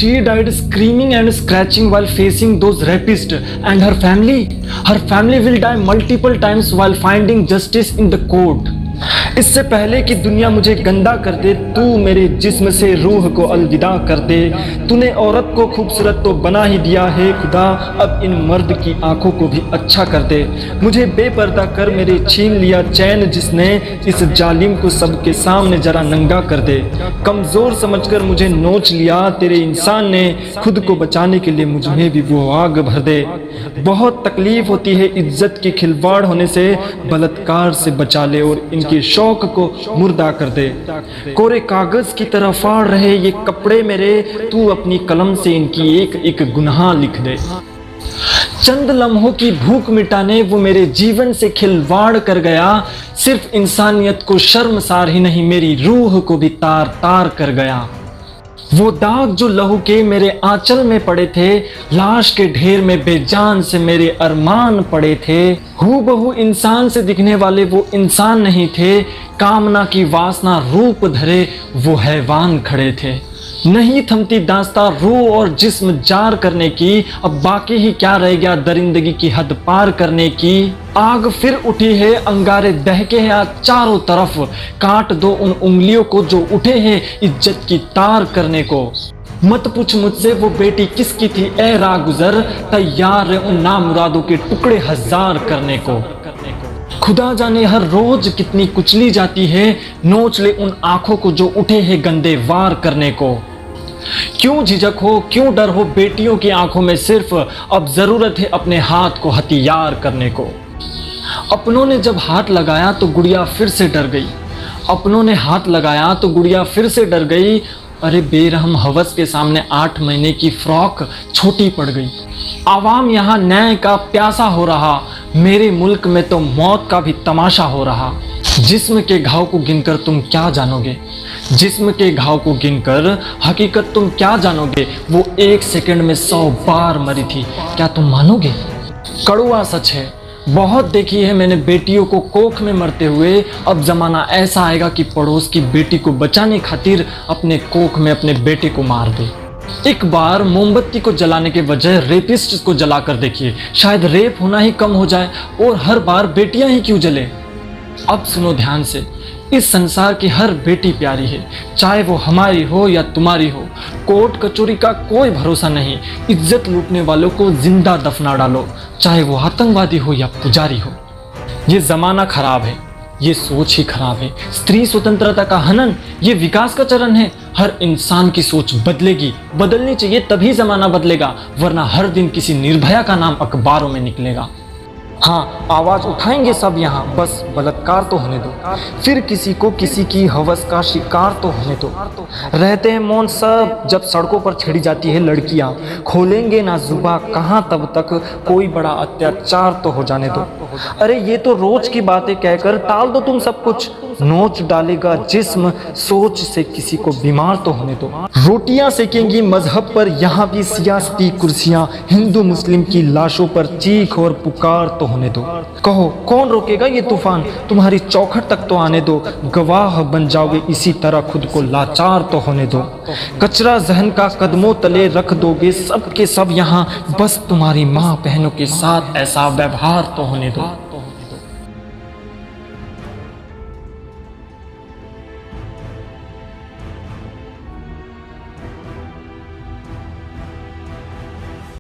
She died screaming and scratching while facing those rapists, and her family will die multiple times while finding justice in the court. इससे पहले कि दुनिया मुझे गंदा कर दे, तू मेरे जिस्म से रूह को अलविदा कर दे। तूने औरत को खूबसूरत तो बना ही दिया है खुदा, अब इन मर्द की आंखों को भी अच्छा कर दे। मुझे बेपर्दा कर मेरे छीन लिया चैन जिसने, इस जालिम को सबके सामने जरा नंगा कर दे। कमज़ोर समझकर मुझे नोच लिया तेरे इंसान ने, खुद को बचाने के लिए मुझ में भी वो आग भर दे। बहुत तकलीफ होती है इज्जत के खिलवाड़ होने से, बलात्कार से बचा ले और इनके शौक को मुर्दा कर दे। कोरे कागज की तरह फाड़ रहे ये कपड़े मेरे, तू अपनी कलम से इनकी एक एक गुनाह लिख दे। चंद लम्हों की भूख मिटाने वो मेरे जीवन से खिलवाड़ कर गया, सिर्फ इंसानियत को शर्मसार ही नहीं मेरी रूह को भी तार तार कर गया। वो दाग जो लहू के मेरे आंचल में पड़े थे, लाश के ढेर में बेजान से मेरे अरमान पड़े थे। हूबहू इंसान से दिखने वाले वो इंसान नहीं थे, कामना की वासना रूप धरे वो हैवान खड़े थे। नहीं थमती दास्ता रूह और जिस्म जार करने की, अब बाकी ही क्या रह गया दरिंदगी की हद पार करने की। आग फिर उठी है, अंगारे दहके हैं आज चारों तरफ, काट दो उन उंगलियों को जो उठे हैं इज्जत की तार करने को। मत पूछ मुझसे वो बेटी किसकी थी ए राहगुजर, तैयार है उन नामुरादों के टुकड़े हजार करने को। खुदा जाने हर रोज कितनी कुचली जाती है, नोच ले उन आंखों को जो उठे हैं गंदे वार करने को। क्यों झिझक हो, क्यों डर हो बेटियों की आंखों में, सिर्फ अब जरूरत है अपने हाथ को हथियार करने को। अपनों ने जब हाथ लगाया तो गुड़िया फिर से डर गई, अपनों ने हाथ लगाया तो गुड़िया फिर से डर गई। अरे बेरहम हवस के सामने 8 महीने की फ्रॉक छोटी पड़ गई। आवाम यहाँ न्याय का प्यासा हो रहा, मेरे मुल्क में तो मौत का भी तमाशा हो रहा। जिस्म के घाव को गिनकर तुम क्या जानोगे, जिस्म के घाव को गिनकर हकीकत तुम क्या जानोगे। वो 1 सेकंड में 100 बार मरी थी, क्या तुम मानोगे। कड़वा सच है, बहुत देखी है मैंने बेटियों को कोख में मरते हुए। अब जमाना ऐसा आएगा कि पड़ोस की बेटी को बचाने खातिर अपने कोख में अपने बेटे को मार दे। एक बार मोमबत्ती को जलाने के बजाय रेपिस्ट को जलाकर देखिए, शायद रेप होना ही कम हो जाए और हर बार बेटियां ही क्यों जले। अब सुनो ध्यान से, इस संसार की हर बेटी प्यारी है, चाहे वो हमारी हो या तुम्हारी हो। कोर्ट कचोरी का कोई भरोसा नहीं, इज्जत लूटने वालों को जिंदा दफना डालो, चाहे वो आतंकवादी हो या पुजारी हो। ये जमाना खराब है, ये सोच ही खराब है। स्त्री स्वतंत्रता का हनन ये विकास का चरण है। हर इंसान की सोच बदलेगी, बदलनी चाहिए, तभी जमाना बदलेगा, वरना हर दिन किसी निर्भया का नाम अखबारों में निकलेगा। हाँ, आवाज उठाएंगे सब यहाँ, बस बलात्कार तो होने दो, फिर किसी को किसी की हवस का शिकार तो होने दो। रहते हैं मौन सब जब सड़कों पर छेड़ी जाती है लड़कियाँ, खोलेंगे ना जुबा कहाँ तब तक, कोई बड़ा अत्याचार तो हो जाने दो। अरे ये तो रोज की बातें कहकर टाल दो तुम सब कुछ, नोच डालेगा जिस्म सोच से किसी को बीमार तो होने दो। रोटियां सेकेंगी मजहब पर यहाँ भी सियासती कुर्सियां, हिंदू मुस्लिम की लाशों पर चीख और पुकार तो होने दो। कहो कौन रोकेगा ये तूफान, तुम्हारी चौखट तक तो आने दो, गवाह बन जाओगे इसी तरह खुद को लाचार तो होने दो। कचरा जहन का कदमों तले रख दोगे सब के सब यहाँ, बस तुम्हारी माँ बहनों के साथ ऐसा व्यवहार तो होने दो।